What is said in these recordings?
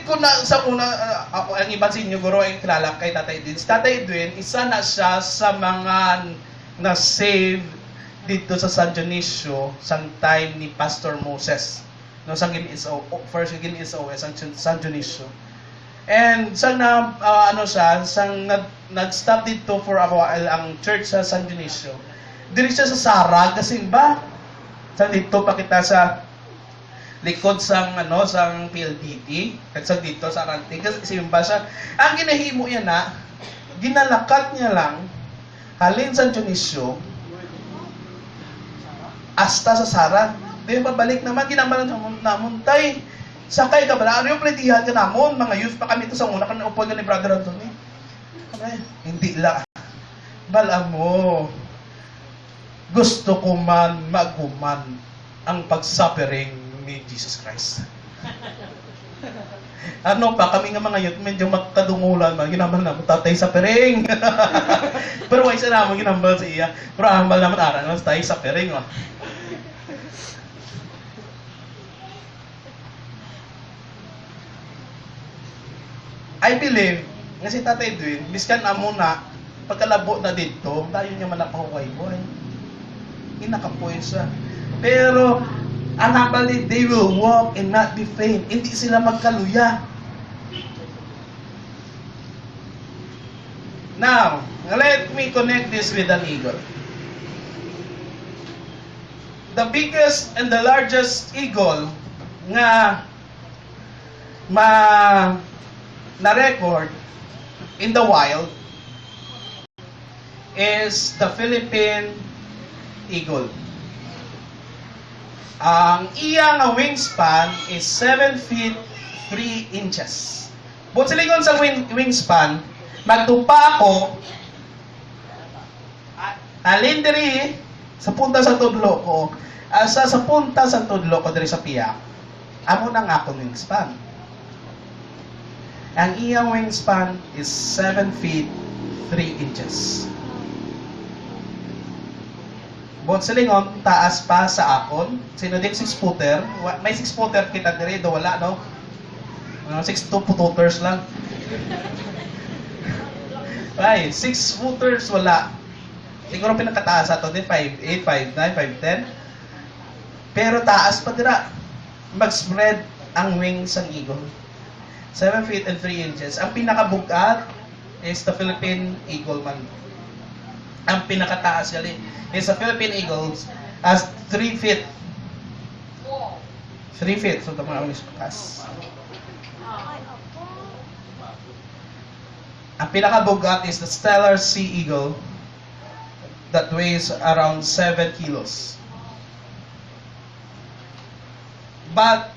ko na sa una, ang iba sa inyo, guro, ang kilala kay Tatay Edwin. Si Tatay Edwin, isa na siya sa mga na-save dito sa San Dionisio sa time ni Pastor Moses. No, sa GNSO, first GNSO, San Dionisio. And sa nag-stop dito for a while ang church sa San Dionisio. Diri siya sa Sarag, kasi ba? Sa dito pakita sa likod sang sang PLDT, kasi dito sa Aranti, kasi simba siya. Ang ginahimo niya na, ginalakat niya lang halin San Dionisio hasta sa Sarag. Di pabalik naman, ginambalan namon tay. Sakay ka ba? Ano yung platihan ka namon? Mga youth pa kami ito sa una, kanaupo ni Brother Anthony. Hindi lang. Bala mo. Gusto ko man maguman ang pag-suffering ni Jesus Christ. Ano pa, kami nga mga youth, medyo magtadungulan man, ginambal naman tatay sa pering. Pero why sa naman ginambal sa iya? Pero ambal naman aran, mas tayo sa pering. I believe, nga si Tatay Edwin, biskan na muna, pagkalabo na dito, tayo niya man napahuway-huway. Inakapoy siya. Pero, anabali, they will walk and not be faint. Hindi sila magkaluya. Now, let me connect this with an eagle. The biggest and the largest eagle nga na-record in the wild is the Philippine eagle. Ang iyang wingspan is 7 feet 3 inches. But silingon sa wingspan, magtupa ako alindiri sa punta sa tudlo ko, asa sa punta sa tudlo ko diri sa piyak. Amo nang akong wingspan. Ang iyang wingspan is 7 feet 3 inches. Bon silingon, taas pa sa akon. Sinodik 6 footer. May 6 footer kita diri, do wala, no? 6 footers lang. Ay, 6 footers wala. Siguro pinakataas ato din 5'8", 5'9", 5'10". Pero taas pa dira. Mag-spread ang wings ng eagle. 7 feet and 3 inches. Ang pinakabugat is the Philippine eagle man. Ang pinakataas gali is the Philippine eagles as 3 feet. 3 feet. So, tama ang ispakas. Ang pinakabugat is the Stellar Sea Eagle that weighs around 7 kilos. But,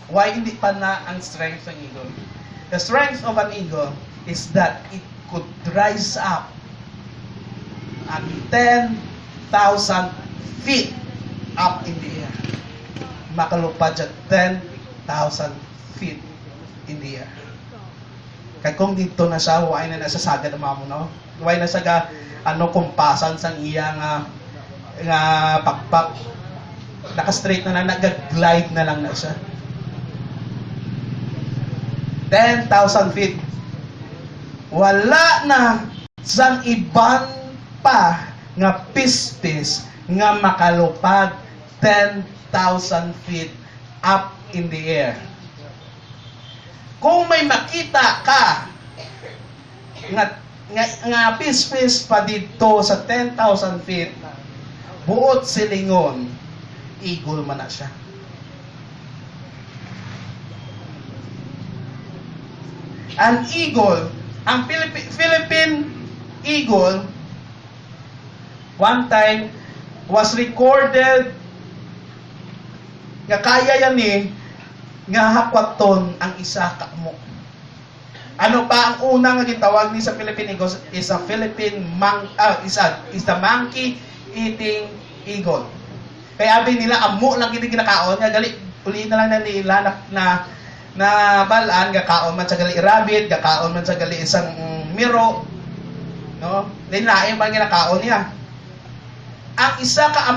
why hindi pa na ang strength ng eagle? The strength of an eagle is that it could rise up at 10,000 feet up in the air. Makalupad siya 10,000 feet in the air. Kaya kung dito na siya, huwag na nasa sagad ang mamo, no? Huwag na siya kumpasan sa iya nga pakpak. Naka-straight na nag-glide na lang na siya. 10,000 feet. Wala na sang iban pa nga pispis nga makalupad 10,000 feet up in the air. Kung may makita ka nga pispis pa dito sa 10,000 feet, buot silingon, eagle man na siya. An eagle, ang Philippine eagle, one time was recorded nga kaya yan nga hakwaton ang isa ka mo. Ano pa ang unang nga gitawag ni sa Philippine eagle is a is the monkey eating eagle. Kaya abi nila amo lang gid ginakaon nga gali uli na lang nila na balaan gakaon man sa gali rabbit, gakaon man sa gali isang miro, no? Dinaay man ginakaon niya. Ang isa ka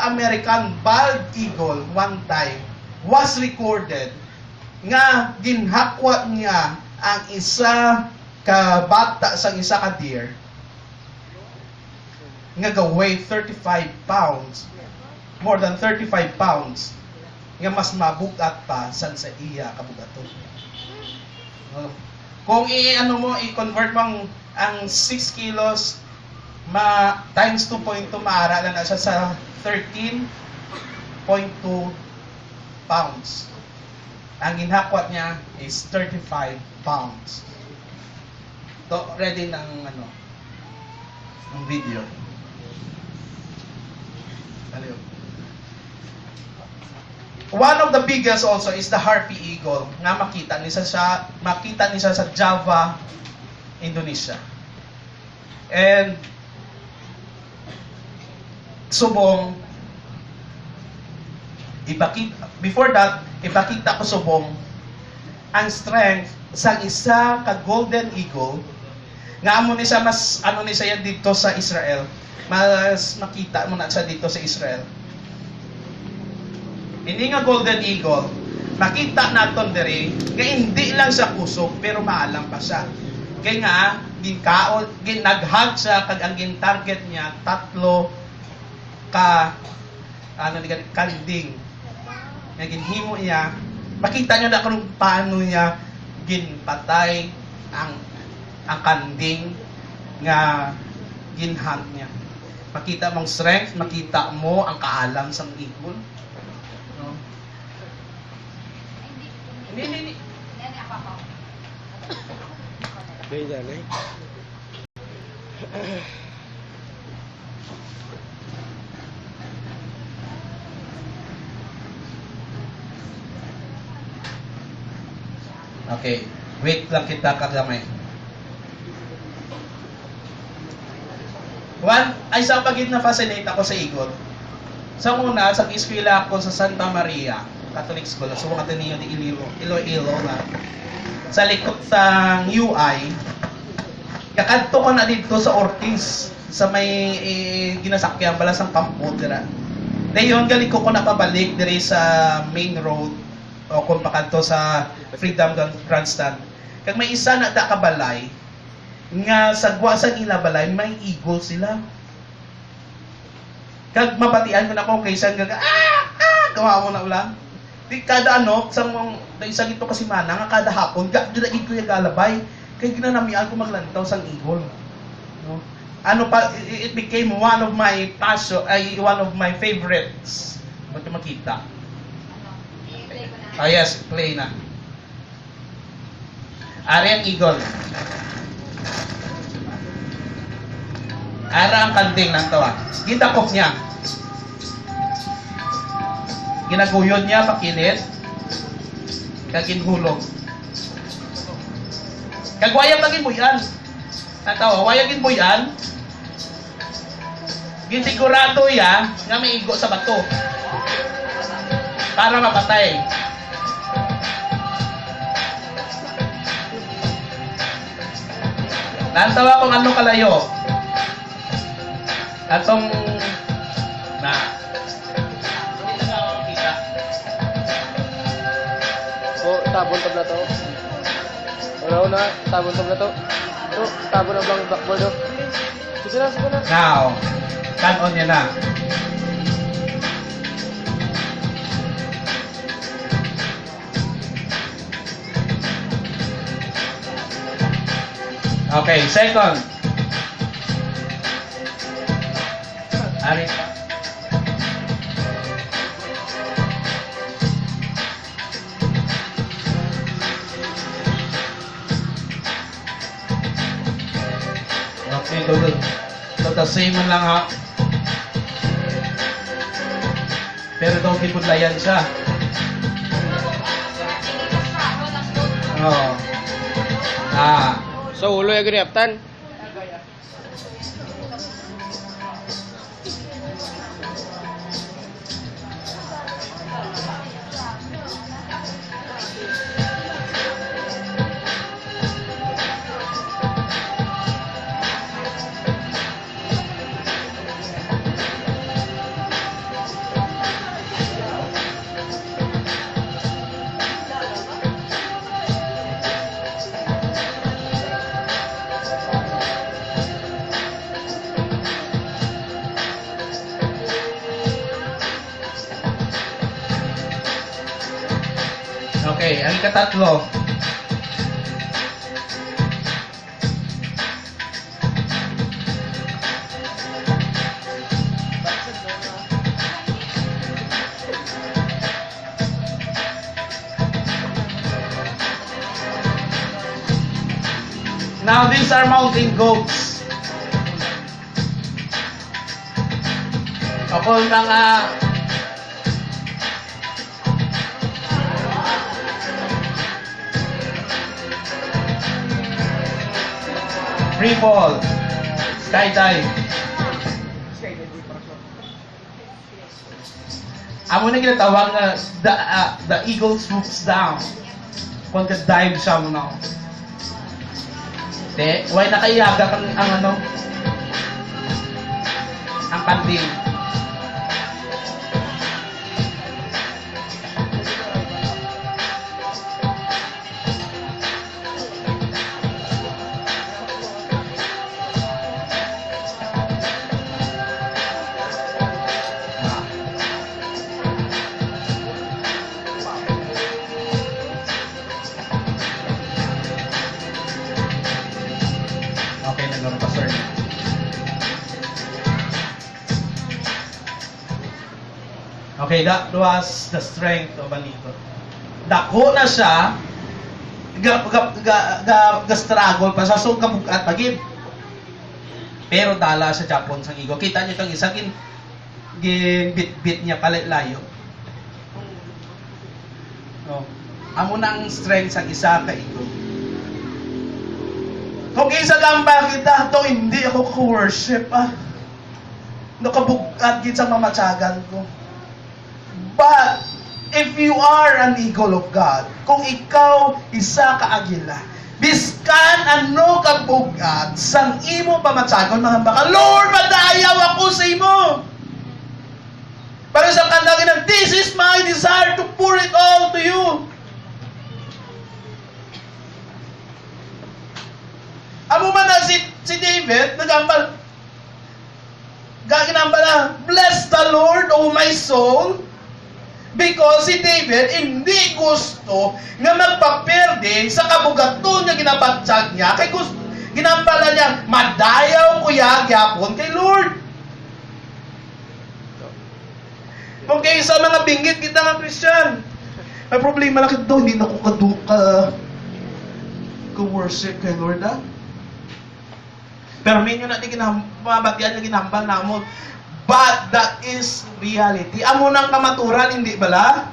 American bald eagle one time was recorded nga ginhakwa niya ang isa ka bata sa isa ka deer nga ga-weigh 35 pounds, more than 35 pounds, nga mas mabugat pa sa iya kabugaton. Kung i-convert mo ang 6 kilos times 2.2, maara na siya sa 13.2 pounds. Ang ginhakwat niya is 35 pounds. So, ready ng ng video. One of the biggest also is the harpy eagle nga makita niya sa Java, Indonesia. And subong ipakita ko subong ang strength sa isa ka golden eagle nga amo ni siya mas ni siya dito sa Israel. Mas makita mo na siya dito sa Israel. Hindi nga golden eagle, makita naton diri nga hindi lang siya kusog pero maalam pa siya. Kaya nga naghag siya kag ang target niya 3 ka kanding. Nga ginhimo niya, makita niyo na kung paano niya ginpatay ang kanding nga ginhunt niya. Makita mong strength, makita mo ang kaalam sa eagle. No? Hindi. Beda na eh. Okay, wait lang kita kagamay. Sa pagit na fascinate ako sa eagle. Sa una, sa eskwela ako sa Santa Maria, Catholic School, sa mga Ateneo de Iloilo na. Sa likod sa UI, kakadto ko na dito sa Ortiz, sa may ginasakyan bala sa kampo dira. Dayon gali ko napabalik diri sa main road o kung pakadto sa Freedom Grandstand. Kag may isa na da kabalay nga sa guwasan ila balay may eagle sila. Kag mabatian ko na ko kaysa gawa mo na ulan. Di kada sa isa gito kasi mana nga kada hapon gid ko yung galabay kay ginanamian ko maglantaw sang eagle. No? It became one of my passion, one of my favorites. Ba't makita? Yes, play na. Ari ang eagle. Ara ang kanding ng tawa. Gitakop niya. Ginaguyod niya pakilit. Kaginhulog. Kagwayag lagi mo yan. Natawa, wayagin mo yan. Gisigurado ya nga may igo sa bato. Para mapatay. Nantawa kung ano kalayo. Atong na hindi na ako makita. Tabon tabla to. Wala, tabon tabla to. Tabon na bang backboard to. Sige na. Now, on niya na. Okay, second. Ari pa. Okay, good. So, same man lang ha. Pero daw kipudlayan siya. Oo. So ulo ya gini aptan. Okay, ang katatlo. Now, these are mountain goats. Ako mga free fall, skydive. Amo na ginatawag na the eagle swoops down. Kung ka-dive siya mo na. Why nakayaga ang ano? Ang kanding. Okay, nagkaroon pa, sir. Okay, that was the strength of Anito. Dako na siya, struggle pa siya, so kabugat pagid. Pero dala sa Japon sang igo. Kita niyo itong isa, bit niya layo. No. Amo na ang strength sa isa ka igo. Kung isa gamba kita, to hindi ako ko-worship, nakabugat gid sa mamatsagan ko. But, if you are an eagle of God, kung ikaw isa ka agila, biskan ano ka bugat, sang imo pamatsagon, mga baka, Lord, madayaw ako sa imo! Para sa kandangin ng, this is my desire to pour it all to you. Amo man na si David, nagambal na, bless the Lord, O my soul, because si David hindi gusto nga magpaperde sa kabugaton nga ginabatsag niya, kay gusto, ginambala niya, madayaw ko gyapon kay Lord. Okay, sa mga binggit kita nga Christian, may problema lang ito, hindi na ko kaduka worship kay Lord, Pero minyo na di mabatian na ginambal na mo. But that is reality. Amo nang kamaturan, hindi bala?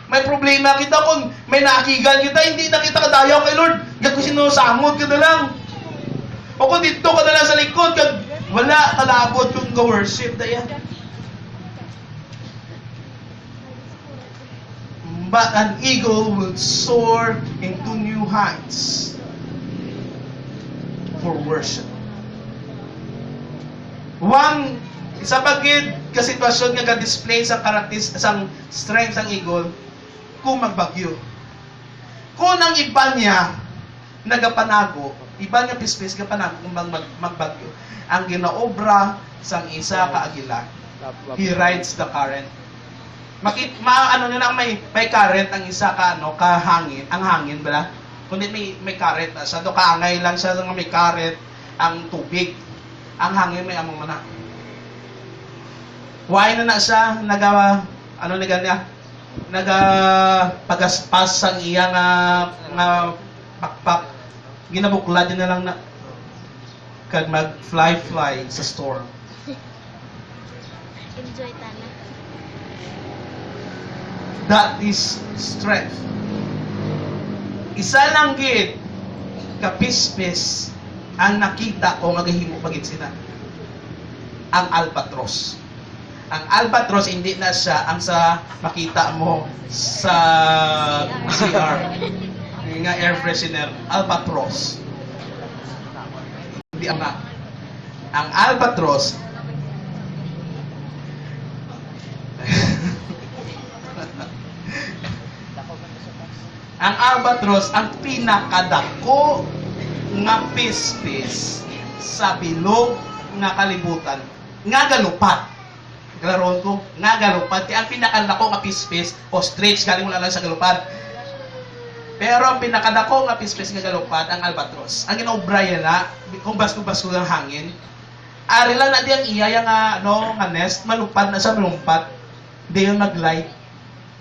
May problema kita kung may nakigan kita, hindi na kita kadayaw kay Lord. Gag ko sinusamod ka na lang. O kung dito ka na lang sa likod, gag wala kalabot kung ka-worship na yan. But an eagle will soar into new heights for worship. One, isa pagid kasitwasyon nga ga-display sa sang strength sang eagle kung magbagyo. Kung ang iba niya nagapanago, iba niya pispis kapanago kung magbagyo. Ang ginaobra sang isa ka agila, he rides the current. Ano niyo lang may current ang isa ka hangin, ang hangin bala. Kundi may current na siya. Do kaangay lang siya nga may current ang tubig. Ang hangin may among mana. Why na siya pagaspas sang iya nga pakpak. Ginabuklad na lang na kag mag-fly sa storm. Enjoy tana. That is strength. Isa lang gid kapispis ang nakita ko magahimo pagit sila. Ang albatros. Ang albatros hindi na siya ang sa makita mo sa CR. Nga air freshener, albatros. Hindi ang albatros ang albatros ang pinakadako nga pispis sa bilog nga kalibutan nga galupat. Kalaroon ko, nga galupad. Kaya ang pinakadako nga pispis, ostrich, galing mo lang sa galupad. Pero ang pinakadako nga pispis nga galupad, ang albatros. Ang ginaobra yan na, kung basko-basko ng hangin, ari lang na di ang iya nga, nga nest, malupad na siya, malumpat. Di yung mag-glide.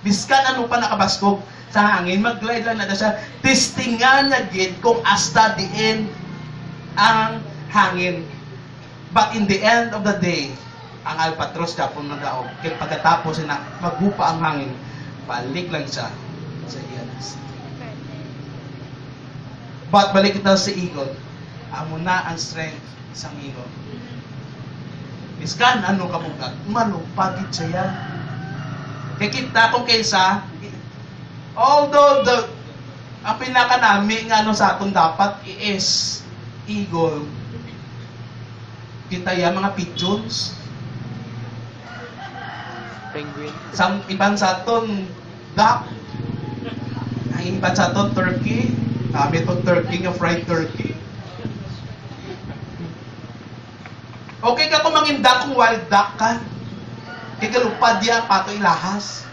Biskan ano pa nakabaskog sa hangin, mag-glide lang na siya. Testingan niya gid kung hasta diin ang hangin. But in the end of the day, ang albatros kapon nagaog. Kaya pagkatapos na maghupa ang hangin, balik lang siya sa iya nest. But balik kita sa eagle. Amo na ang strength sa eagle. Iskan ano kabugat, malupagit siya. Kaya kita kung kaysa, although ang pinakanami nga ano sa atong dapat is eagle. Kita ya mga pigeons. Penguin. Sa iban sa aton duck. Ang iban sa aton turkey. Kami itong turkey nga fried turkey. Okay ka kung mangindak kung wild duck ka. Kikalupad yan, pato ilahas.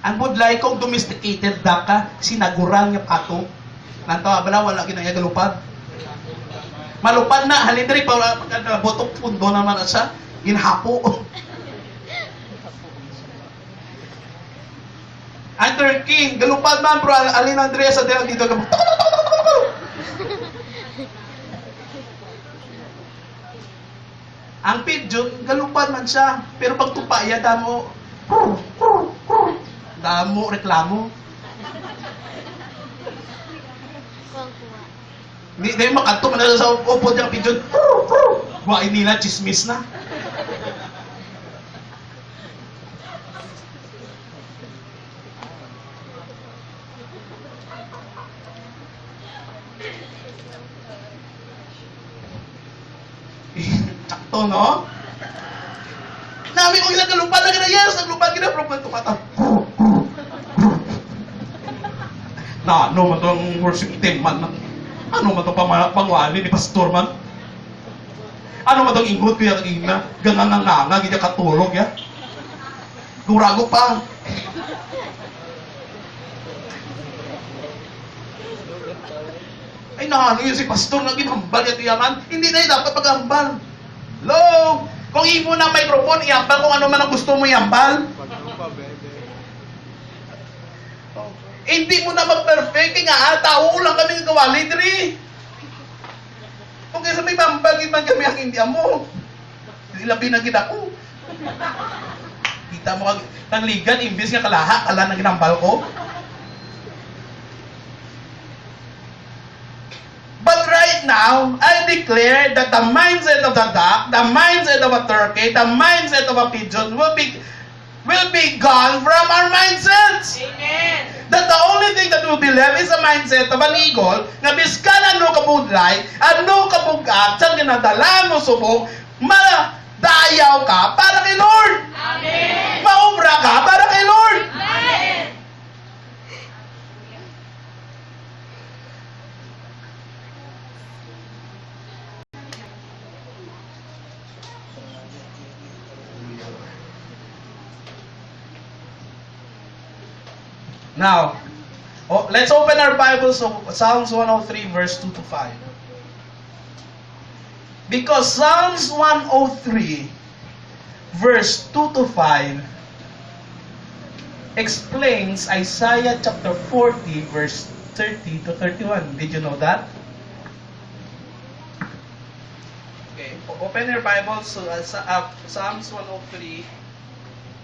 Ang budlay kung domesticated duck ka, sinaguran niya pato. Nantawa bala, wala ginayagalupad. Malupad na, halindri pa, botok pundo naman na siya. Ginhapo. Ang turkey, galupad man, bro, alin Andrea sa dito, gabot. Ang pigeon, galupad man siya. Pero pag tupaya, damo reklamo. Hindi dahil makanto man na sa upod ng pigeon. Buhay nila, chismis na. Sakto, no? Nami ko isang galupad na gina, yes, naglupad gina, pero kung tumata. Na, ano man itong worship team man? Ano man itong pangwali ni pastor man? Ano man itong ingot ko yung ina? Ganganganga, gina katulog, ya? Gurago pa. Ay, naano yun si pastor na ginambal yung tiyaman? Hindi na yun dapat paghambal. Hello? Kung imo ng microphone, iambal kung ano man ang gusto mo iambal. Hindi mo na mag-perfect. Nga, tao lang kami ng kawali, diri. Kung kaysa may pambagin man kami ang India mo. Labi na gina ko. Kita mo kang ligan, imbis nga kalaha, kala na ginambal ko. But right now, I declare that the mindset of the duck, the mindset of a turkey, the mindset of a pigeon will be gone from our mindsets. Amen. That the only thing that will be left is the mindset of an eagle, na biskan ano kabudlay, ano kabugat, sa ginadala mo subok, madayaw ka para kay Lord. Amen. Maobra ka para kay Lord. Amen. Now, let's open our Bibles to Psalms 103 verse 2 to 5. Because Psalms 103 verse 2 to 5 explains Isaiah chapter 40 verse 30 to 31. Did you know that? Okay, open your Bibles to Psalms 103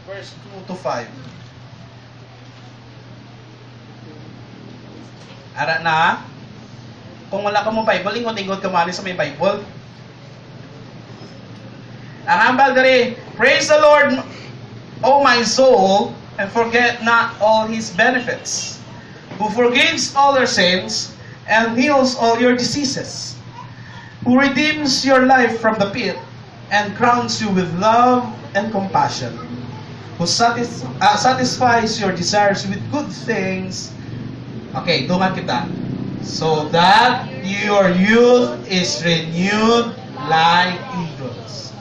verse 2 to 5. Ara na. Kung wala ka mo Bible, ingot-ingot ka mali sa may Bible. Ang ambal diri, praise the Lord, O my soul, and forget not all His benefits, who forgives all your sins and heals all your diseases, who redeems your life from the pit and crowns you with love and compassion, who satisfies your desires with good things. Okay, dungan kita. So that your youth is renewed like eagles.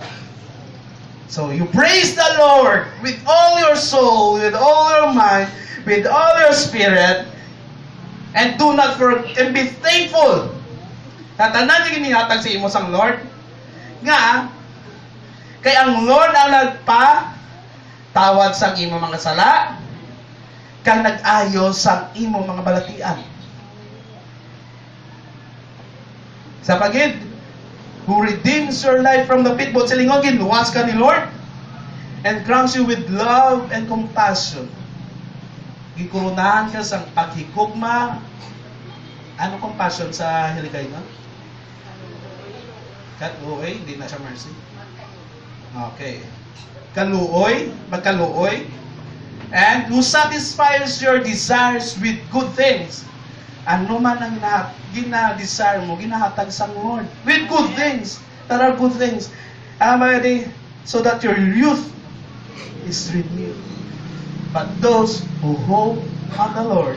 So you praise the Lord with all your soul, with all your mind, with all your spirit, and do not forget, and be thankful. Tatanan yung inihatag sa imo sang Lord. Nga, kay ang Lord ang nagpa-tawad sa imo mga sala, kang nag-ayo sa imo mga balatian. Sa pagid, who redeems your life from the pit. But sa lingogin, luwas ka ni Lord and crowns you with love and compassion. Gikurunahan ka sa paghigugma. Ano compassion sa Helikay, no? Kaluoy, hindi na siya mercy. Okay. Kaluoy, magkaluoy. And who satisfies your desires with good things. Ano man ang gina-desire mo, ginahatag sa Lord. With good things. That are good things. So that your youth is renewed. But those who hope on the Lord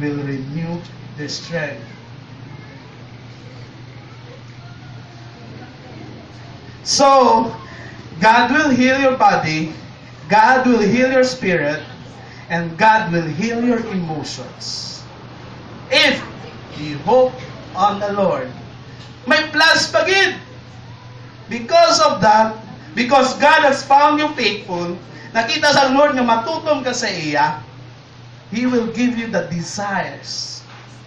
will renew their strength. So, God will heal your body, God will heal your spirit, and God will heal your emotions. If you hope on the Lord. May plus pagid. Because of that, because God has found you faithful, nakita sa Lord nga matutom ka sa iya, He will give you the desires.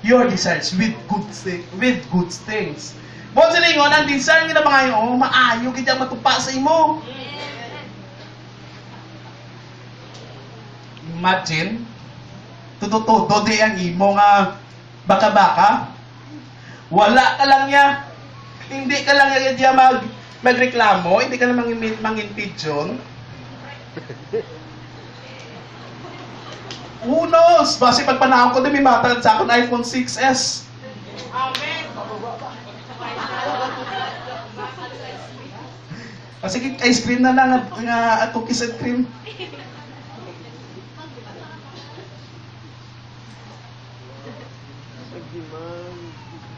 Your desires with good things. Mo sa lingon, ang desire nga na mga yun, maayo, kaya matupa sa imo. Imagine, tutututo di ang imo nga baka-baka. Wala ka lang niya. Hindi ka lang niya magreklamo. Hindi ka lang mangin-pigeon. Who knows? Basi pagpanahon ko din may matag sa akong iPhone 6s. Amen. Sige, ice cream na lang at cookies and cream.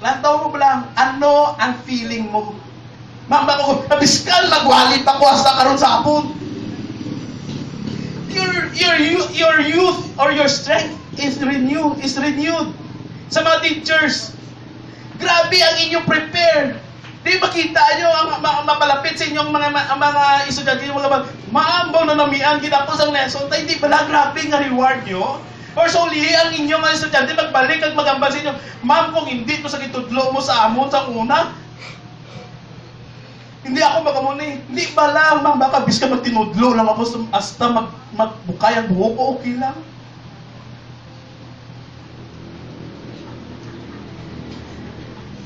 Lantaw mo lang, ano ang feeling mo? Mama ko, nabiskal, nagwali pa ko hasta karon sa hapon. Your youth or your strength is renewed. Sa mga teachers, grabe ang inyong prepare. Di makita nyo ang mapalapit sa inyong mga estudyante, yung mga maambaw na namian, kitapos ang lesson, tayo di pala grabe nga reward nyo. Or so lihi ang inyong mga estudyante, magbalik at magambal sa inyo, ma'am, kung hindi to sa kitudlo mo sa amon sa una, hindi ako makamuni. Hindi ba lang, ma'am, baka bis ka magtinudlo lang ako hasta magbukay ang buhok ko, okay lang.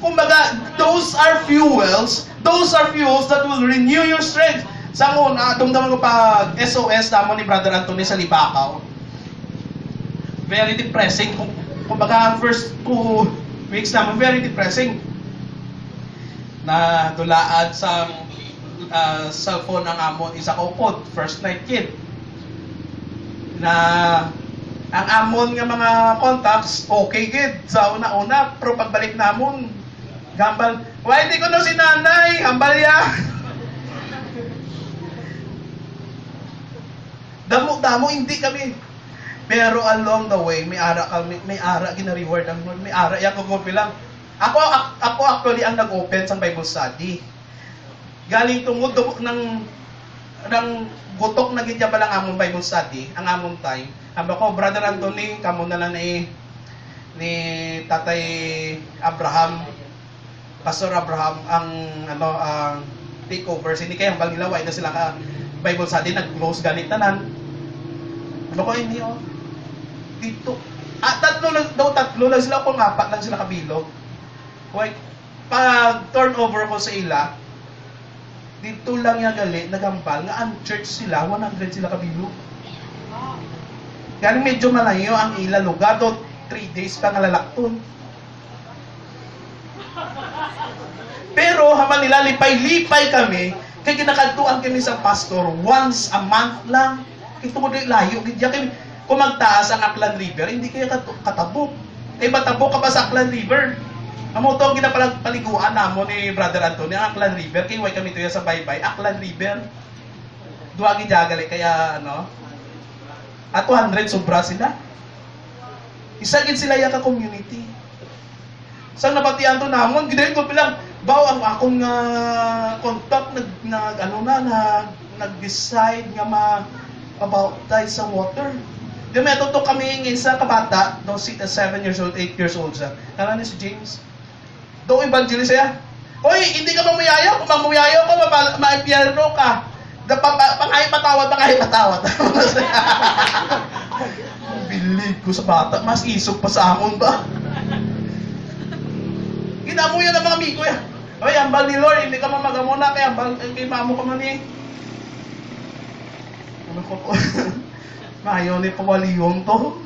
Kumbaga, those are fuels that will renew your strength. Sa una, dumdaman ko pag SOS damo ni Brother Anthony sa Libakaw. Very depressing. Kumbaga, first 2 weeks naman, very depressing. Na dulaad sa cellphone ng amon, isa ko pod, first night kid. Na ang amon nga mga contacts, okay kid, sa una-una, pero pagbalik namon, gambal, why di ko na si nanay, hambal ya. Damo, hindi kami. Pero along the way, may ara gina-reward ang Lord. May ara, yan ko lang. Ako actually ang nag-open sa Bible study. Galing tungod ng gutok na gidya pa lang among Bible study, ang among time. Amba ko, Brother Anthony, kamo na lang ni Tatay Abraham, Pastor Abraham, ang takeover. Hindi kayang balgilaway na sila ka Bible study, nag-close ganit tanan. Amba ko, hindi dito. Tatlo lang sila, kung 4 lang sila kabilog. Wait, pag turnover ko sa ila, dito lang yung gali, nagambal, nga ang church sila, 100 sila kabilog. Galing medyo malayo ang ila lugar, 3 days pa ngalalakton. Pero habang nila lipay-lipay kami, kaya kinakantuan kami sa pastor, once a month lang. Ito mo din layo, kaya kami, kung magtaas ang Aklan River, hindi kaya katabok. Eh, matabok ka pa sa Aklan River? Amo to ang ginapaliguan namo ni Brother Anthony, ang Aklan River. Kaya kami to sa baybay, Aklan River. duwagi jagali kaya ano. At 200 sobra sila. Isagid sila ya ka community. Sang nabatian to namon, gidayon ko bilang baw ang akong contact nag-decide nga ma-baptize sa water. Di may tutok kami ng isa kabata, 7 years old, 8 years old siya. Kala ni si James. Do evangelist siya. Hoy, hindi ka mamuyayaw. Kung mamuyayaw ka, maipiyero ka. Pangahay patawad. Bilig ko sa bata, mas isog pa sa amon ba? Ginamuya ng mga amigo yan. Hoy, ambal ni Lord, hindi ka mamagamuna, kaya ambal, kay mamo ka man eh. Ano ko po? Mayo ni pawaliyon to.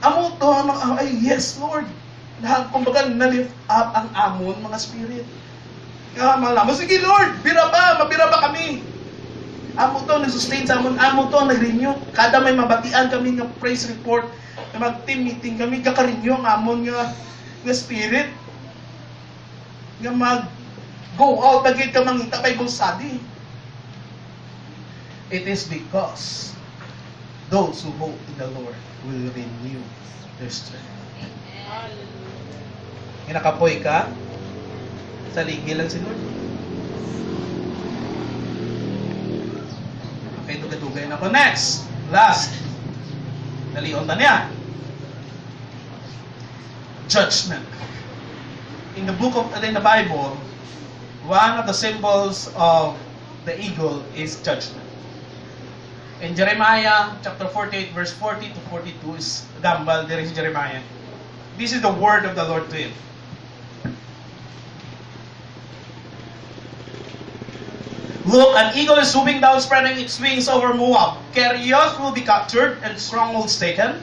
Amo to, ay yes Lord. Kumbaga, na-lift up ang amon, mga spirit. Kaya malaman, sige Lord, mabira pa kami. Amo to, nag-sustain sa amon, amo to, nag-renew. Kada may mabatian kami ng praise report, na mag-team meeting kami, kaka-renew ang amon nga spirit. Nga mag-go out, naging ka mangita, Bible study. It is because those who hope in the Lord will renew their strength. Kinakapoy ka, saligi lang si Lord. Okay, dugay-dugay na ako. Next, last. Dalion ta niya. Judgment. In the book of in the Bible, one of the symbols of the eagle is judgment. In Jeremiah chapter 48 verse 40 to 42 is gambal there is Jeremiah. This is the word of the Lord to him. Look, an eagle is swooping down, spreading its wings over Moab. Kerioth will be captured and strongholds taken.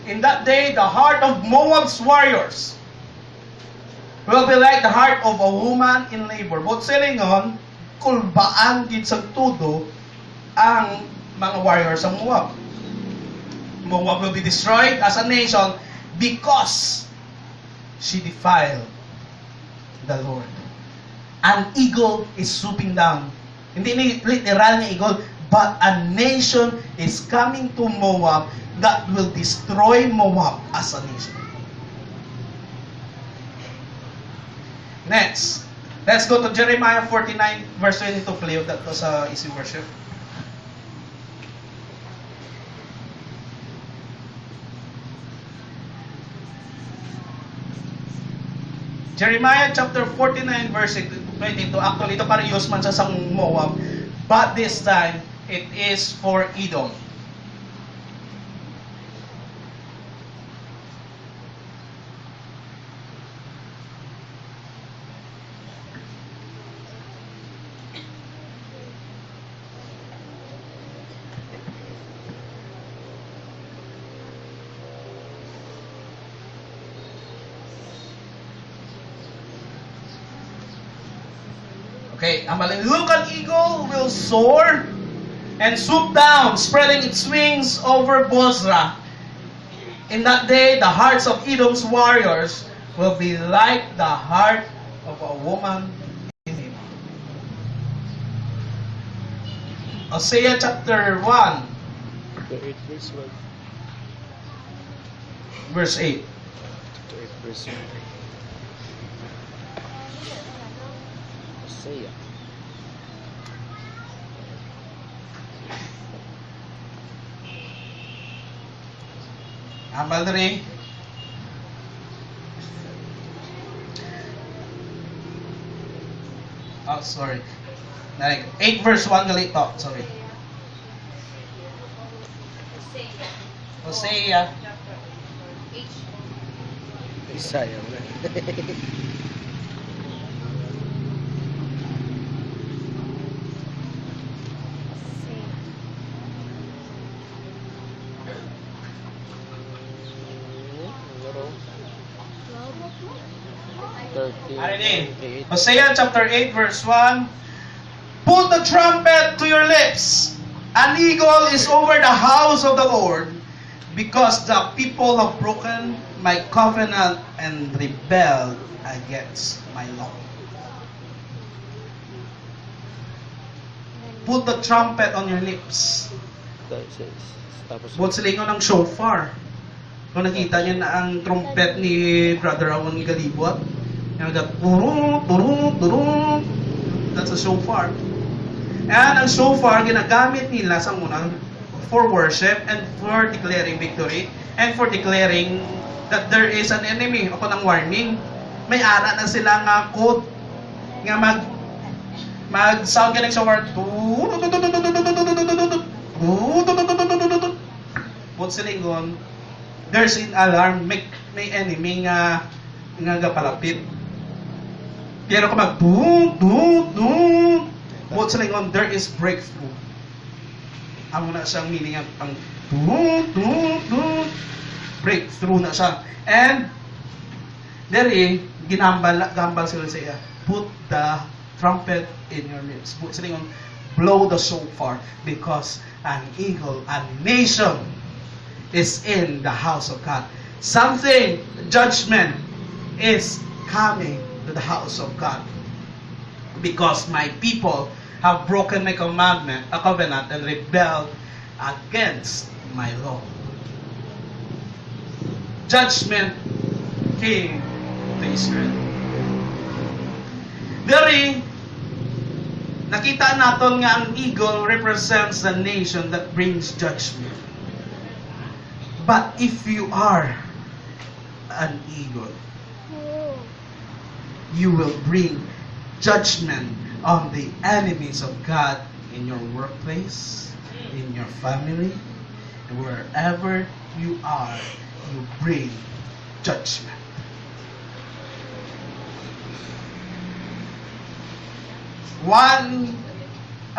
In that day, the heart of Moab's warriors will be like the heart of a woman in labor. But silingon, kulbaan gid sa tudo ang mga warriors ng Moab. Moab will be destroyed as a nation because she defiled the Lord. An eagle is swooping down. Hindi ni literal na eagle, but a nation is coming to Moab that will destroy Moab as a nation. Next, let's go to Jeremiah 49 verse 22. Play that to sa Easy Worship. Jeremiah chapter 49 verse 22. Actually, ito para use man sa Moab. But this time, it is for Edom. Okay, look, an eagle will soar and swoop down, spreading its wings over Bozrah. In that day, the hearts of Edom's warriors will be like the heart of a woman in Edom. Hosea chapter 1, The 8 verse 1. verse 8. The 8 verse 1. Hosea. Ambal diri. Oh, sorry. 8 verse 1 gali to. Sorry. Hosea. Isaiah wala. Hosea chapter 8 verse 1. Put the trumpet to your lips. An eagle is over the house of the Lord, because the people have broken my covenant and rebelled against my law. put the trumpet on your lips. Tapos, Buot silingon ng shofar. Kung nakita niyo na ang trumpet ni Brother Awon Galibot, yung turun, turun, turun. That's a shofar. And ang shofar, ginagamit nila sa unang for worship and for declaring victory and for declaring that there is an enemy o ng warning. May ara na sila nga code nga mag-sound ka ng shofar. Buot silingon, there's an alarm, may enemy nga gapalapit. Pero kung buot silingon, there is breakthrough. Amo na siyang meaning ang breakthrough na siya. And dere gambal sila sa iya. Put the trumpet in your lips. Buot silingon, blow the shofar because an eagle, a nation is in the house of God. Something, judgment is coming to the house of God. Because my people have broken my commandment, a covenant, and rebelled against my law. Judgment came to Israel. Dari, nakita natin nga ang eagle represents the nation that brings judgment. But if you are an eagle, you will bring judgment on the enemies of God in your workplace, in your family, wherever you are, you bring judgment. One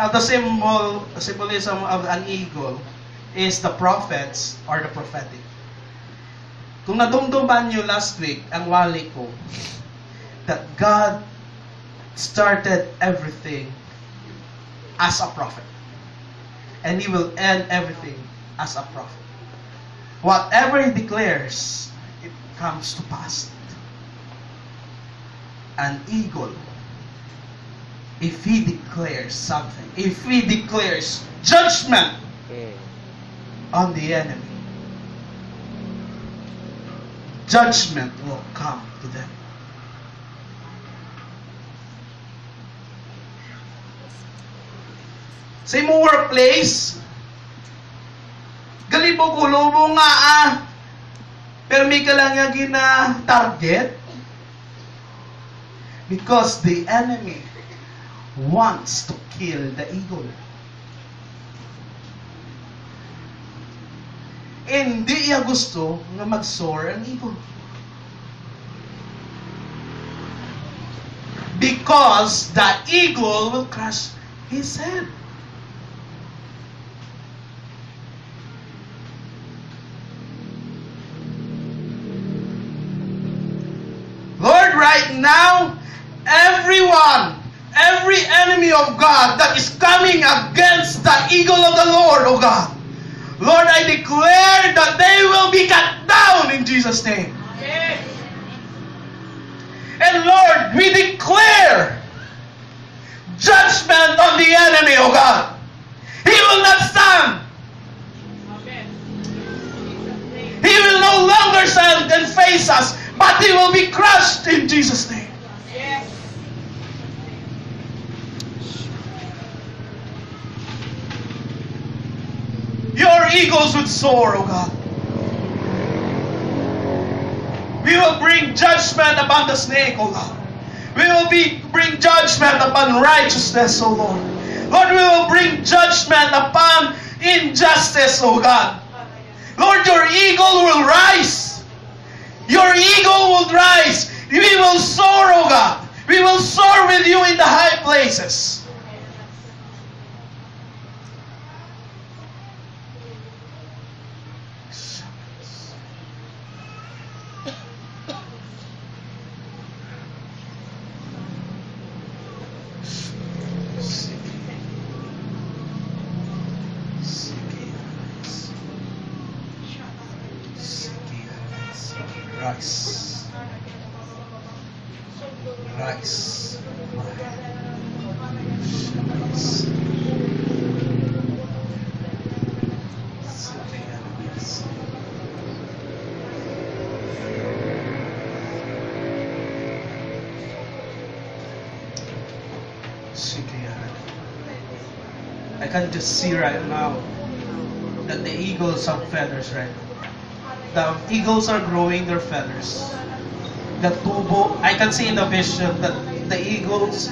of the symbolism of an eagle is the prophets or the prophetic. Kung nadumduman nyo last week, ang wali ko, that God started everything as a prophet. And He will end everything as a prophet. Whatever He declares, it comes to pass. An eagle, if he declares something, if he declares judgment on the enemy, judgment will come to them. Sa imong workplace, galibog ulo mo nga pero may ka lang nga gina-target because the enemy wants to kill the eagle. Hindi niya gusto nga mag-soar ang eagle. Because the eagle will crush his head. Lord, right now, every enemy of God that is coming against the eagle of the Lord, oh God, Lord, I declare that they will be cut down in Jesus' name. Amen. And Lord, we declare judgment on the enemy, oh God. He will not stand. Amen. He will no longer stand and face us, but he will be crushed in Jesus' name. Yes. Your eagles would soar, oh God. We will bring judgment upon the snake, oh God. We will bring judgment upon righteousness, oh Lord. Lord, we will bring judgment upon injustice, oh God. Lord, your eagle will rise. Your eagle will rise. We will soar, oh God. We will soar with you in the high places. Rise. Rise. Rise. Sige, yan. I can just see right now that the eagles have feathers right now. The eagles are growing their feathers. The tubo, I can see in the vision that the eagles,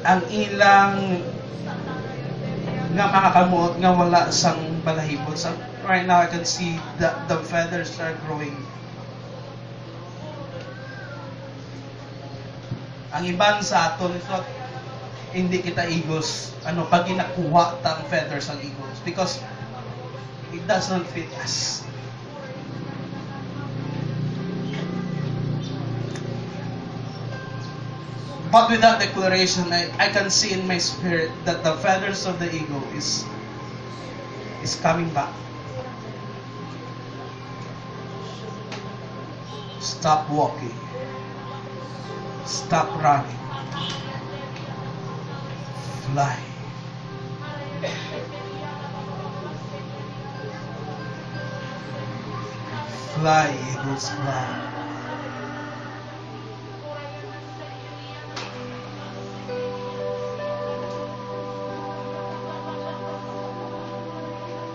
ang ilang nga mga kamot nga wala sang balahibot. So, right now I can see that the feathers are growing. Ang iban sa aton ito, hindi kita eagles. Pag inakuha tang feathers ang eagles because it does not fit us. But with that declaration, I can see in my spirit that the feathers of the eagle is coming back. Stop walking. Stop running. Fly. Fly, eagles, fly.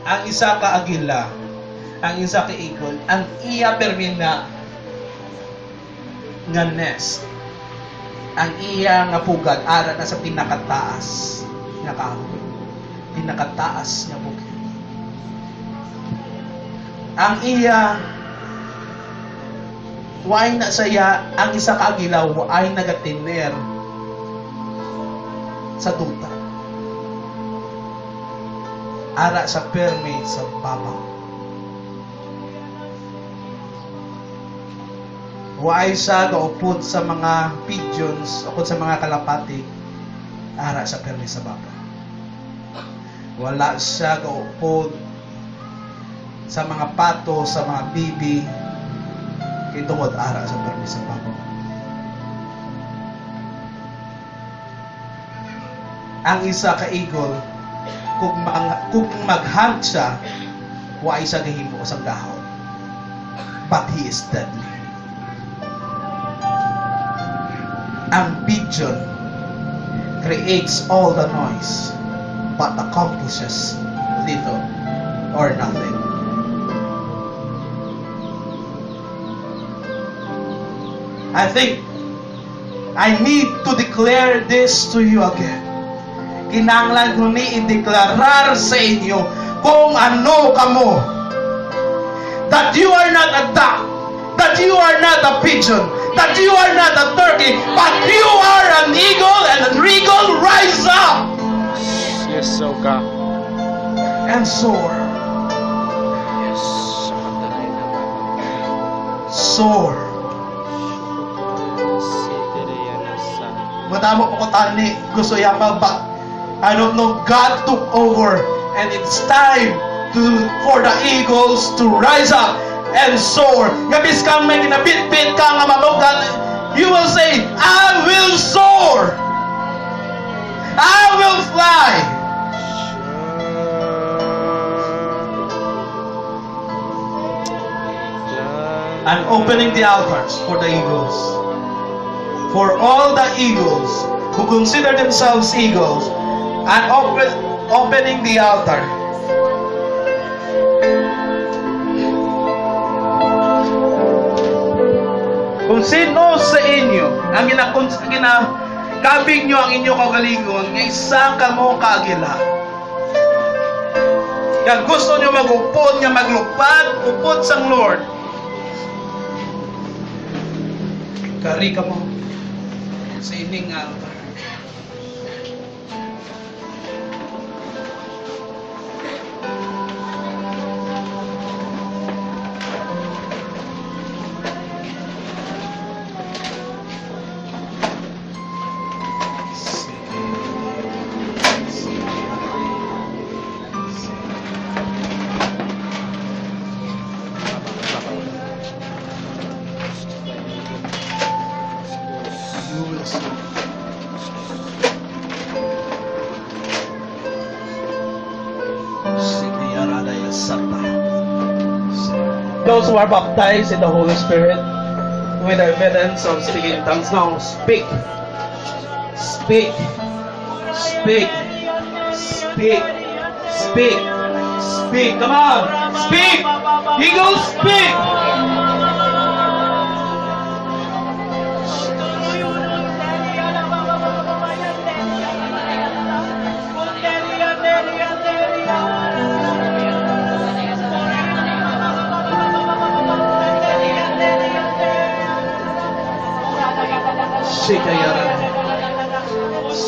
Ang isa ka agila, ang isa ka eagle, ang iya permina nga nest, ang iya nga pugad ara na sa pinakataas nga kahoy, pinakataas nga bukid. Ang iya way na saya, ang isa ka agila ay nagatiner sa duta. Ara sa perme sa babaw. Waay siya gaupod sa mga pigeons o sa mga kalapati. Ara sa perme sa babaw. Wala siya gaupod sa mga pato, sa mga bibi. Kay tungod ara sa perme sa babaw. Ang isa ka eagle, kung mag-hunt siya, waay siya gahimo sa dahon. But he is deadly. Ang pigeon creates all the noise but accomplishes little or nothing. I think I need to declare this to you again. Kinanglan ko ni i-deklarar sa inyo kung ano kamo. That you are not a duck, that you are not a pigeon, that you are not a turkey, but you are an eagle, and an eagle rise up Yes, so ka. and soar. Yes. Soar. Madamo po ko tani, gusto yama ba? I don't know, God took over, and it's time for the eagles to rise up and soar. Ngabis kang may ginabit-bit ka nga mamugat, you will say, I will soar. I will fly. I'm opening the altars for the eagles. For all the eagles who consider themselves eagles, I'm opening the altar. Kung sino sa inyo ang ginakabing nyo ang inyo kagalingon, nga isa ka mo kaagila. Kaya gusto nyo magupod, nga maglupad, upod sang Lord. Kari ka mo sa ining altar. You will see. Those who are baptized in the Holy Spirit with the evidence of speaking in tongues now, speak. Speak. Speak. Speak. Speak. Speak. Come on. Speak. Eagles, speak.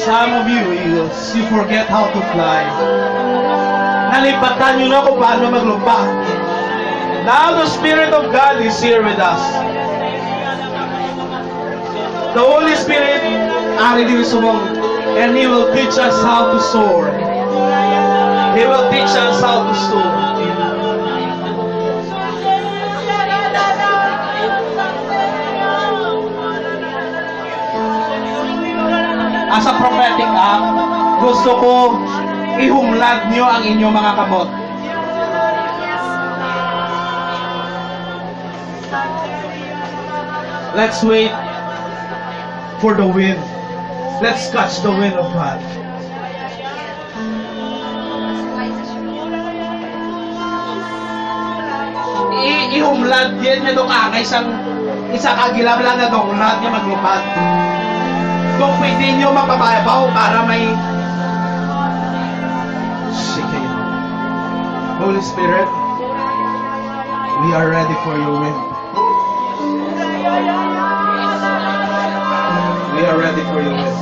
Some of you eagles, you forget how to fly. Nalipatan nyo na kung paano maglumpa. Now the Spirit of God is here with us. The Holy Spirit ari dito sumong, and He will teach us how to soar. He will teach us how to soar. As a prophetic act, gusto ko ihumlad niyo ang inyong mga kamot. Let's wait for the wind. Let's catch the wind of God. Ihumlad yan niya doon angay isang agilam lang na doon lahat niya maglupad. Kung pwede nyo mapabayabaw para may Holy Spirit, we are ready for your wind. We are ready for your wind.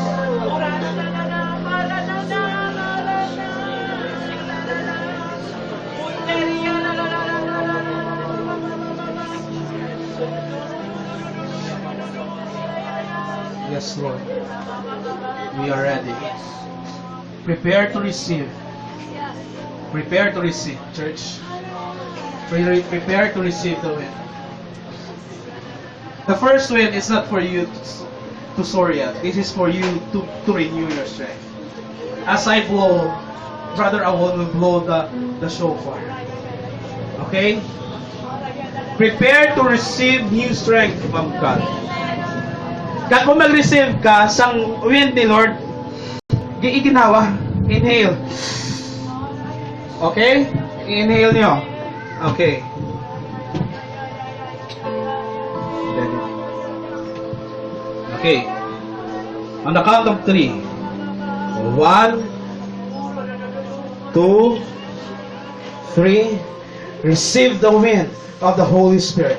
Yes, Lord. We are ready. Prepare to receive. Prepare to receive, church. Prepare to receive the wind. The first wind is not for you to soar yet. This is for you to renew your strength. As I blow, Brother Awon will blow the shofar. Okay? Prepare to receive new strength from God. Kaya kung mag-receive ka sang wind ni Lord, iginawa, inhale. Okay? Inhale nyo. Okay. Okay. On the count of 3. 1, 2, 3. Receive the wind of the Holy Spirit.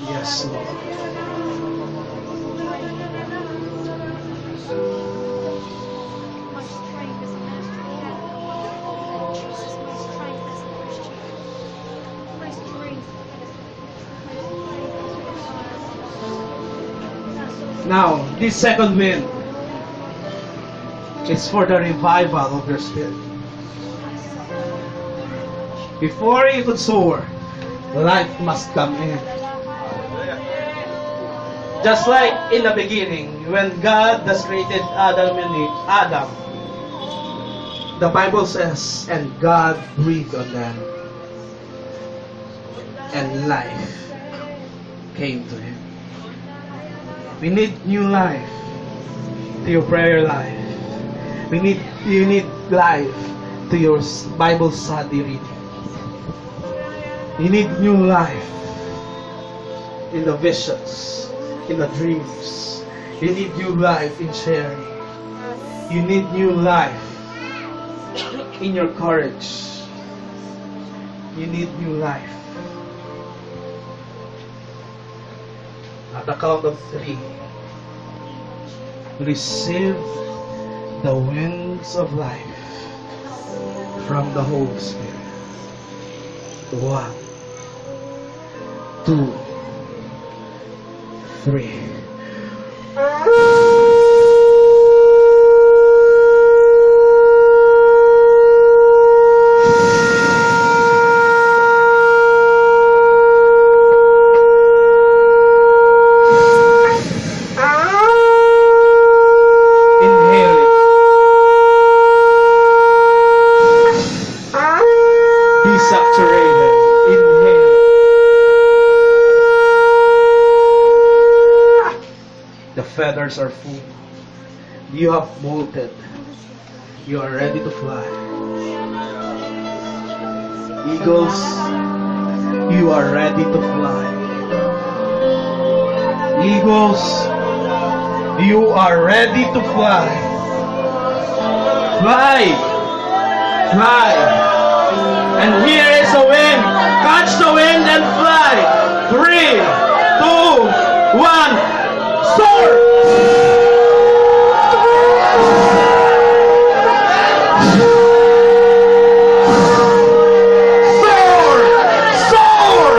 Yes, Lord. My strength as a minister of God. Jesus, my strength as a Christian. My strength. Now, this second wind is for the revival of your spirit. Before you could soar, life must come in. Just like in the beginning, when God has created Adam and Eve, the Bible says, and God breathed on them, and life came to him. We need new life to your prayer life. You need life to your Bible study reading. You need new life in the visions, in the dreams. You need new life in sharing. You need new life in your courage. You need new life. At the count of 3, receive the winds of life from the Holy Spirit. 1, 2, 3. containers are full. You have molted. You are ready to fly. Eagles, you are ready to fly. Eagles, you are ready to fly. Fly! Fly! And here is a wind. Catch the wind and fly. 3, 2, 1, soar! Soar! Soar!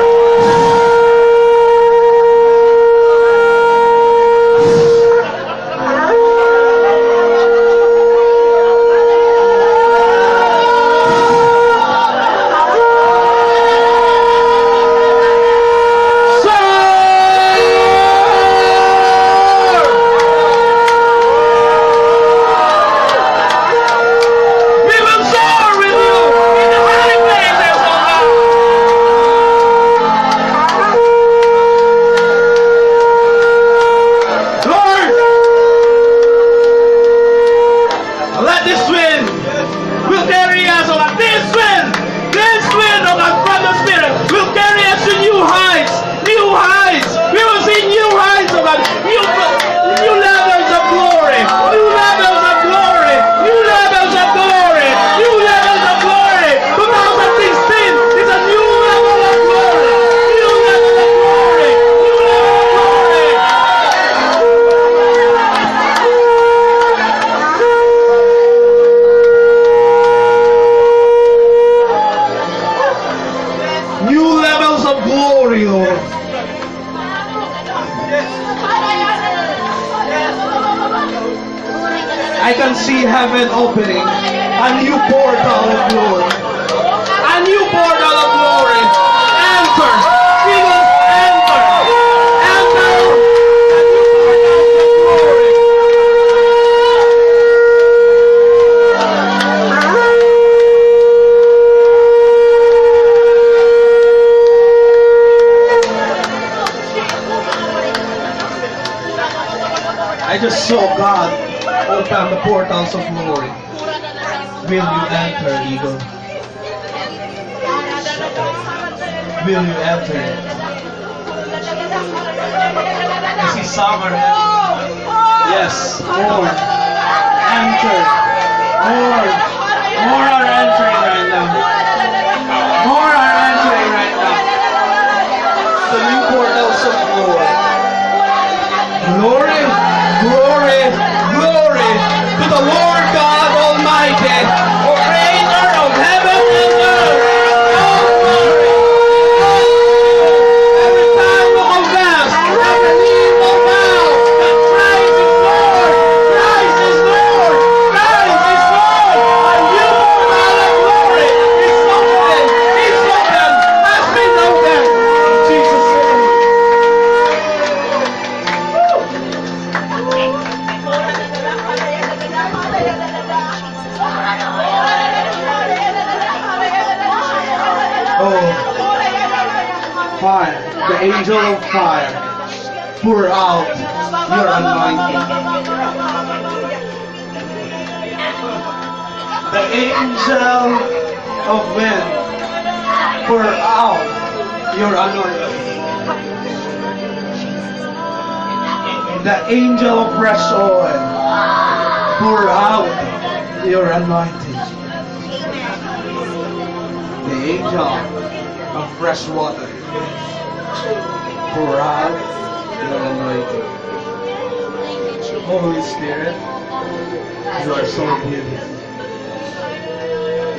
We will soar with you in the high places, O God. Lord, let this wind will carry us, O God. This wind, O God, from the Spirit will carry us to new heights, new heights. We will see new heights, O God, new levels of glory, new levels of glory, new levels of glory, new levels of glory. 2016 is a new level of glory, new level of glory, new level of glory. New levels of glory, Lord. I can see heaven opening, a new portal of glory, a new portal of glory. Enter, we will enter, enter, a new portal of glory. I just saw God open the portals of glory. Will you enter, Eagle? Will you enter? I see summer. Yes, more. Enter. More are entering right now. More are entering right now. The new portals of glory. Glory, glory, glory to the Lord God Almighty, creator of heaven and earth. All glory, all glory. Every tongue will confess, every knee will bow that Christ is Lord, Christ is Lord, Christ is Lord. A new portal of glory is open, has been opened. In Jesus' name. Oh, fire, the angel of fire, pour out your anointing. The angel of wind, pour out your anointing. The angel of fresh oil, pour out your anointing. The angel of fresh water, pour out your anointing. Holy Spirit, you are so beautiful.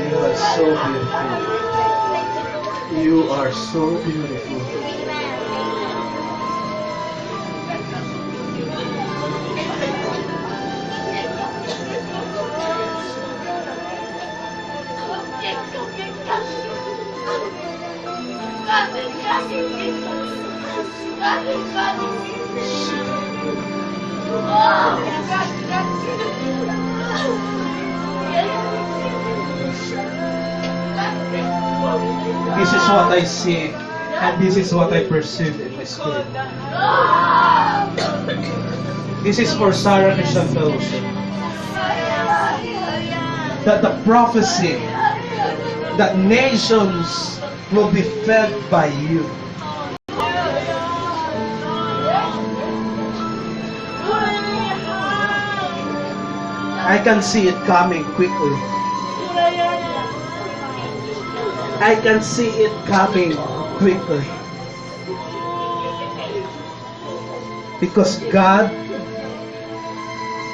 You are so beautiful. You are so beautiful. This is what I see, and this is what I perceive in my spirit. This is for Sarah Christian Fellowship. That the prophecy that nations will be fed by you. I can see it coming quickly. I can see it coming quickly. Because God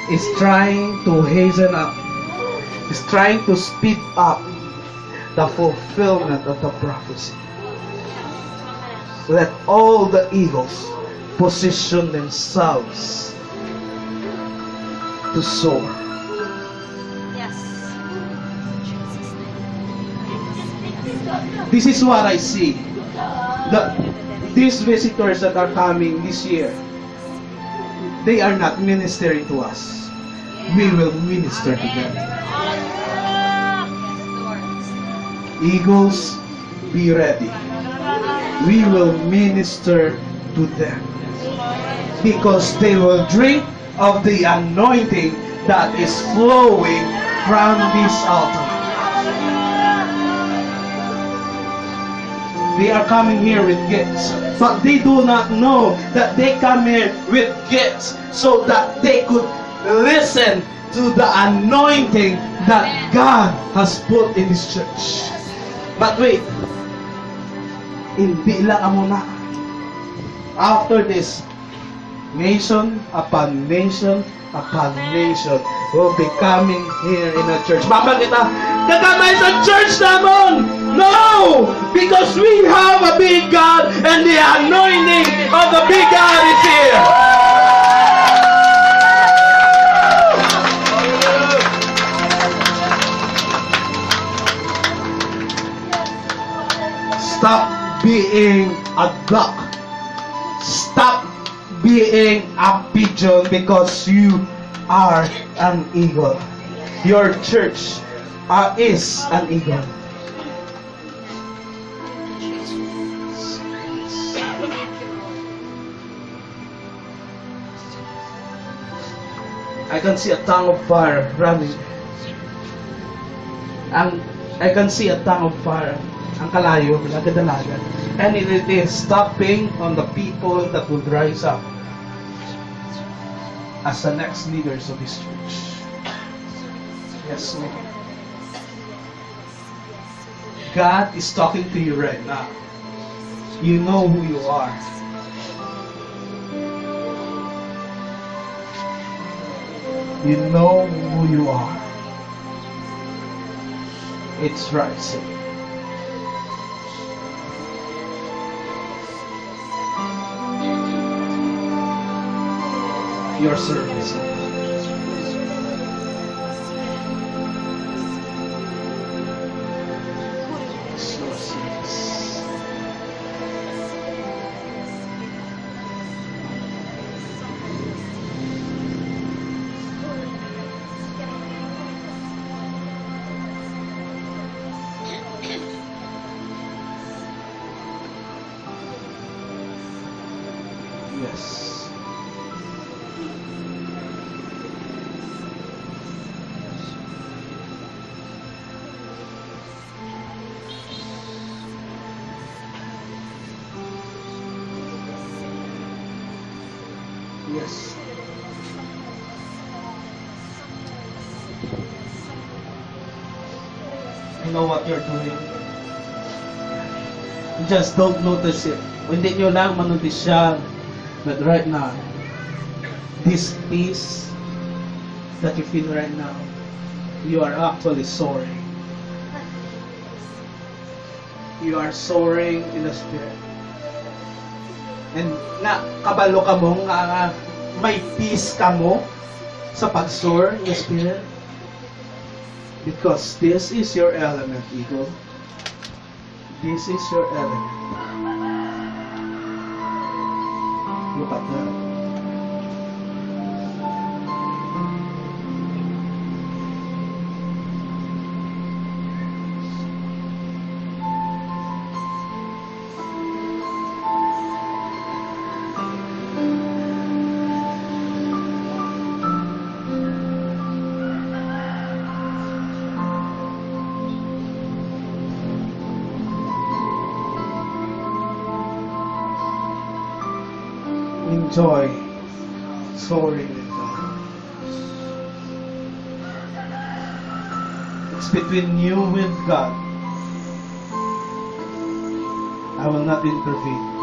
is trying to hasten up, is trying to speed up the fulfillment of the prophecy. Let all the eagles position themselves to soar. Yes. This is what I see. These visitors that are coming this year, they are not ministering to us. We will minister to them. Eagles, be ready. We will minister to them. Because they will drink of the anointing that is flowing from this altar. They are coming here with gifts, but they do not know that they come here with gifts so that they could listen to the anointing that God has put in this church. But wait, hindi lang muna. After this, nation upon nation upon nation will be coming here in a church. Baka kita, kagamay sa church naman! No! Because we have a big God and the anointing of the big God is here. Stop being a duck. Stop being a pigeon because you are an eagle. Your church is an eagle. I can see a tongue of fire running. I can see a tongue of fire. Ang kalayo, nagdadalagan. And it is stopping on the people that will rise up as the next leaders of this church. Yes, Lord. God is talking to you right now. You know who you are. You know who you are. It's rising. Your service. It's your service. Yes. Yes. You know what you're doing. You just don't notice it. Hindi nyo lang manotice yan. But right now, this peace that you feel right now, you are actually soaring. You are soaring in the Spirit. And na kabalo ka mo, nga may peace ka mo sa pag-soar in the Spirit. Because this is your element, Eagle. This is your element. Look at that. enjoy soaring with God. It's between you and God. I will not intervene.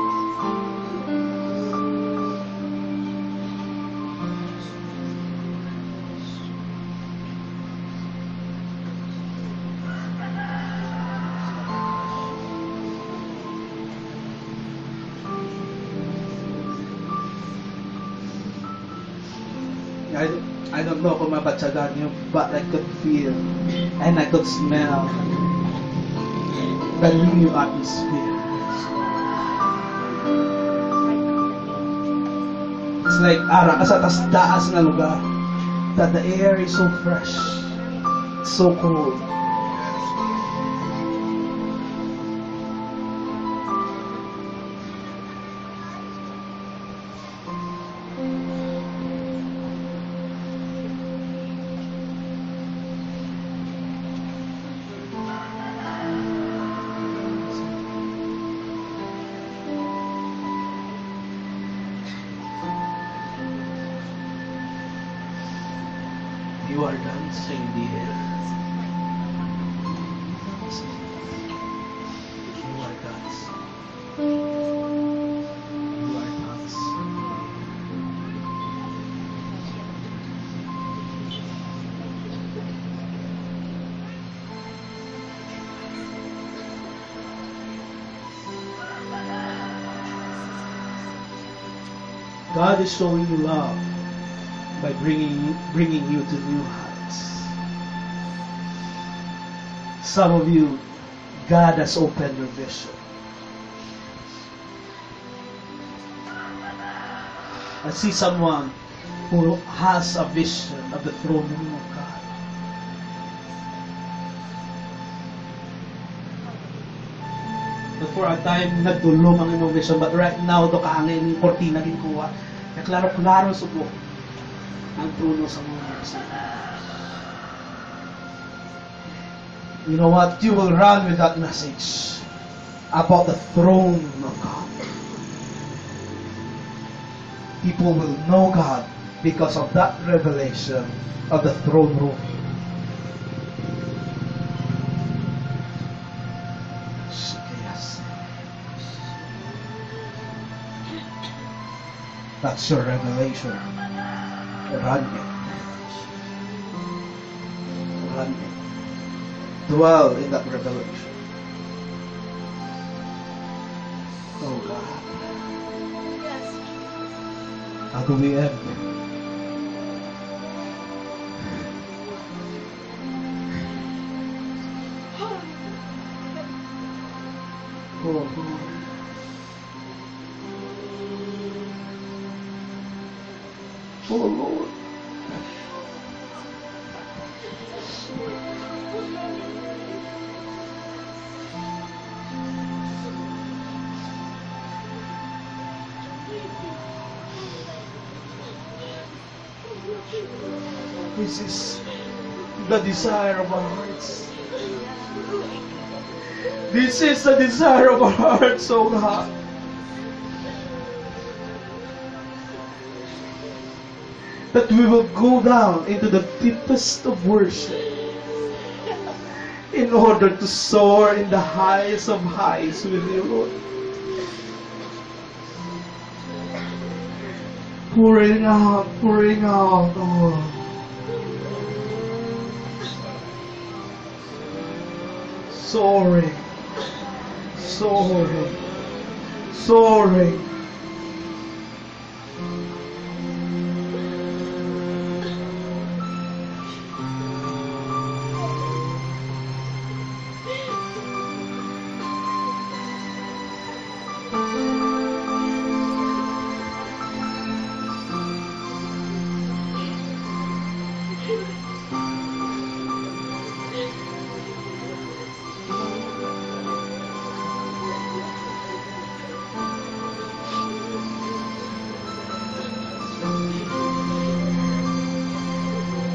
I don't know kung mabatsagan niyo, but I could feel and I could smell the new atmosphere. It's like ara ka sa taas na lugar that the air is so fresh, so cool. You are dancing in the air. You are dancing. You are dancing. God is showing you love by bringing you to new heights. Some of you, God has opened your vision. I see someone who has a vision of the throne room of God. But for a time, nagdulong ang inyong vision. But right now, do kaangin yung kortina rin kuha. Naklaro-klaro subok ang trono sa mga sa You know what? You will run with that message about the throne of God. People will know God because of that revelation of the throne room. Yes. That's your revelation. Run it. Run it. Dwell in that revelation. Oh God. Yes. How do we end? Oh God. Oh Lord. This is the desire of our hearts. This is the desire of our hearts, oh God. That we will go down into the deepest of worship in order to soar in the highest of highs with you, Lord. Pouring out, oh. Soaring, soaring, soaring.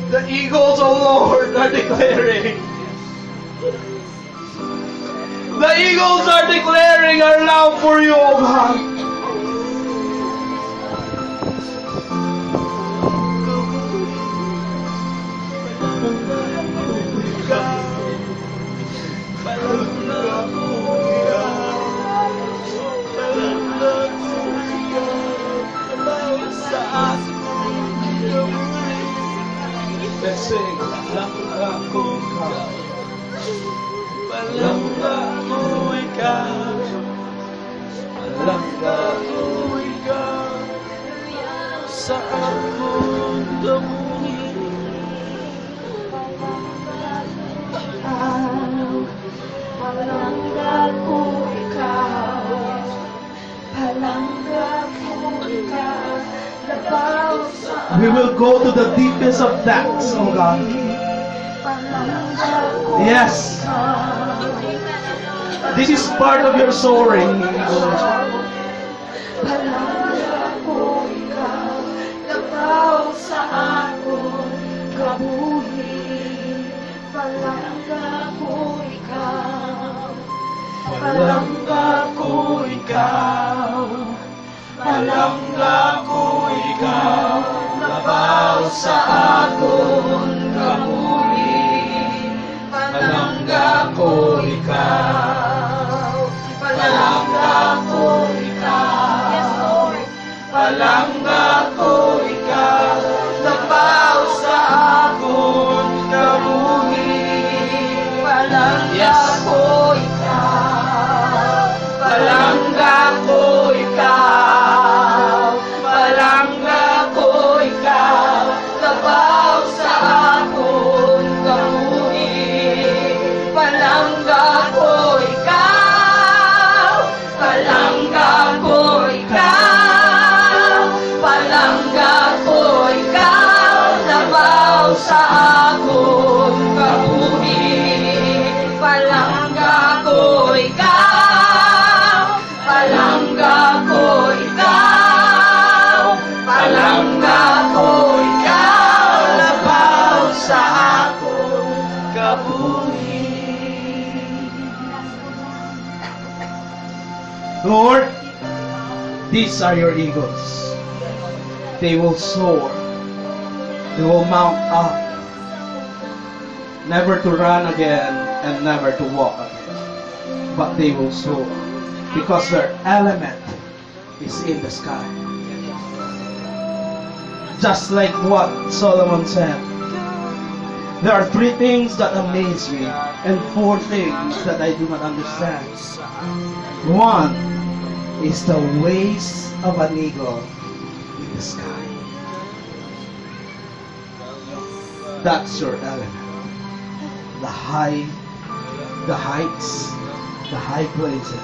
The eagles, oh Lord, are declaring. The eagles are declaring our love for you, oh God. Let's sing. Palangga ko ikaw. Palangga ko ikaw. Palangga ko ikaw. Sa akong gamuhin. Palangga ko ikaw. Palangga ko ikaw. Labaw sa We will go to the deepest of depths, oh God. palangga ko Yes. ikaw. This is part of your soaring. Palangga ko ikaw. Labaw sa akong kabuhi. Palangga ko ikaw. Palangga ko ikaw. Palangga ko ikaw. Labaw sa akong kabuhi. Palangga ko ikaw. Palangga ko ikaw. Yes, Lord. Palangga ko ikaw. Labaw sa akong kabuhi. Palangga ko ikaw. Palangga ko ikaw. Palangga ko ikaw. Labaw sa akong kabuhi. Palangga ko ikaw. Palangga ko ikaw. Palangga ko ikaw. Labaw sa akong kabuhi. Palangga ko ikaw. Palangga ko ikaw. Palangga ko ikaw. Labaw sa akong kabuhi. Lord, these are your eagles. They will soar. They will mount up. Never to run again and never to walk again. But they will soar. Because their element is in the sky. Just like what Solomon said. There are 3 things that amaze me and 4 things that I do not understand. 1 is the ways of an eagle in the sky. That's your element. The heights, the high places.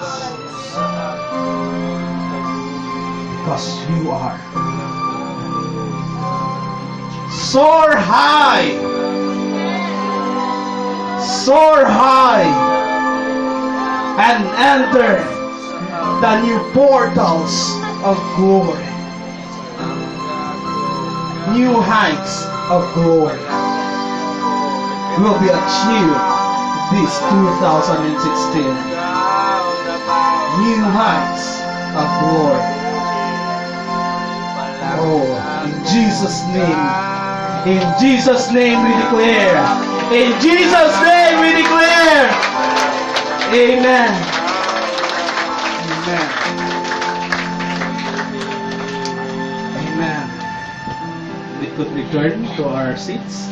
Because you are. Soar high! Soar high! And enter the new portals of glory. New heights of glory will be achieved this 2016. New heights of glory. Oh, in Jesus' name. In Jesus' name we declare. In Jesus' name we declare. Amen. Amen. Amen. We could return to our seats.